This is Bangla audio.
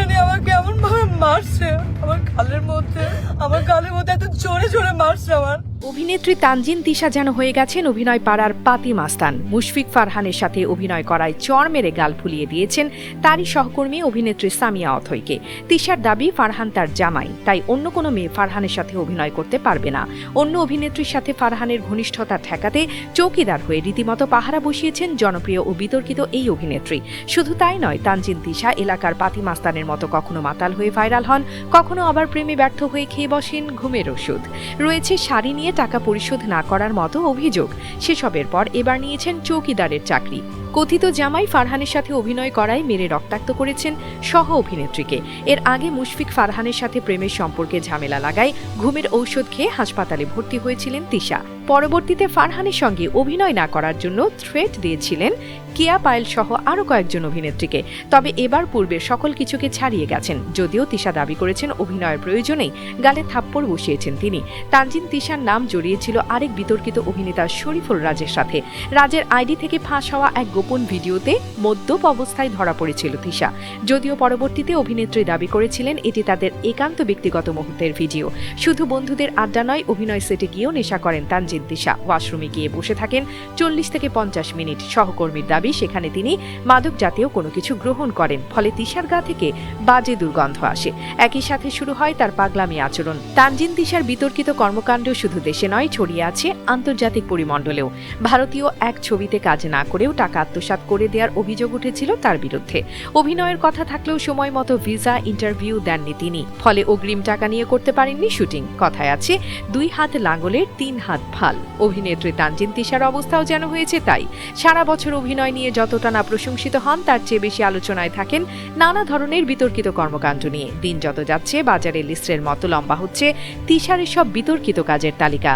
জানি আমার কেমন ভাবে মারছে, আমার গালের মধ্যে এত জোরে জোরে মারছে আমার। অভিনেত্রী তানজিন তিশা যেন হয়ে গেছেন অভিনয় পাড়ার পাতি মাস্তান। মুশফিক ফারহানের সাথে অভিনয় করায় চড় মেরে গাল ফুলিয়ে দিয়েছেন তারই সহকর্মী অভিনেত্রী সামিয়া অথৈকে। তিশার দাবি ফারহান তার জামাই, তাই অন্য কোনো মেয়ে ফারহানের সাথে অভিনয় করতে পারবে না। অন্য অভিনেত্রীর সাথে ফারহানের ঘনিষ্ঠতা ঠেকাতে চৌকিদার হয়ে রীতিমতো পাহারা বসিয়েছেন জনপ্রিয় ও বিতর্কিত এই অভিনেত্রী। শুধু তাই নয়, তানজিন তিশা এলাকার পাতি মাস্তানের মতো কখনো মাতাল হয়ে ভাইরাল হন, কখনো আবার প্রেমে ব্যর্থ হয়ে খেয়ে বসেন ঘুমের ওষুধ। রয়েছে শাড়ি নিয়ে টাকা পরিশোধ না করার মতো অভিযোগ। সেসবের পর এবার নিয়েছেন চৌকিদারের চাকরি। কথিত জামাই ফারহানের সাথে অভিনয় করায় মেরে রক্তাক্ত করেছেন সহ অভিনেত্রীকে। এর আগে মুশফিক ফারহানের সাথে প্রেমের সম্পর্কে ঝামেলা লাগায় ঘুমের ঔষধ খেয়ে হাসপাতালে ভর্তি হয়েছিলেন তিশা। পরবর্তীতে ফারহানের সঙ্গে অভিনয় না করার জন্য থ্রেট দিয়েছিলেন কেয়া পায়েল সহ আরও কয়েকজন অভিনেত্রীকে। তবে এবার পূর্বের সকল কিছুকে ছাড়িয়ে গেছেন। যদিও তিশা দাবি করেছেন অভিনয়ের প্রয়োজনেই গালে থাপ্পড় বসিয়েছেন তিনি। তানজিন তিশার নাম জড়িয়েছিল আরেক বিতর্কিত অভিনেতা শরীফুল রাজের সাথে। রাজের আইডি থেকে ফাঁস হওয়া এক গোপন ভিডিওতে মদ্যপ অবস্থায় ধরা পড়েছিল তিশা। যদিও পরবর্তীতে অভিনেত্রী দাবি করেছিলেন এটি তাদের একান্ত ব্যক্তিগত মুহূর্তের ভিডিও। শুধু বন্ধুদের আড্ডা নয়, অভিনয় সেটে গিয়েও নেশা করেন তানজিন তিশা। ওয়াশরুমে গিয়ে বসে থাকেন 40 থেকে 50 মিনিট। সহকর্মীর দাবি সেখানে তিনি মাদক জাতীয় কোনো কিছু গ্রহণ করেন, ফলে তিশার গা থেকে বাজে দুর্গন্ধ আসে। একই সাথে শুরু হয় তার পাগলামি আচরণ। তানজিন তিশার বিতর্কিত কর্মকাণ্ড শুধু দেশে নয়, ছড়িয়ে আছে আন্তর্জাতিক পরিমণ্ডলেও। ভারতীয় এক ছবিতে কাজ না করেও টাকা আত্মসাৎ করে দেওয়ার অভিযোগ উঠেছিল তার বিরুদ্ধে। অভিনয়ের কথা থাকলেও সময় মতো ভিসা ইন্টারভিউ দেননি তিনি, ফলে অগ্রিম টাকা নিয়ে করতে পারেননি শুটিং। কথায় আছে 2 হাত লাঙ্গলের 3 হাত ফাল। অভিনেত্রী তানজিন তিশার অবস্থাও যেন হয়েছে তাই। সারা বছর অভিনয় নিয়ে যতটা না প্রশংসিত হন, তার চেয়ে বেশি আলোচনায় থাকেন নানা ধরনের বিতর্কিত কর্মকাণ্ড নিয়ে। দিন যত যাচ্ছে বাজারের লিস্টের মতো লম্বা হচ্ছে তিশার এসব বিতর্কিত কাজের তালিকা।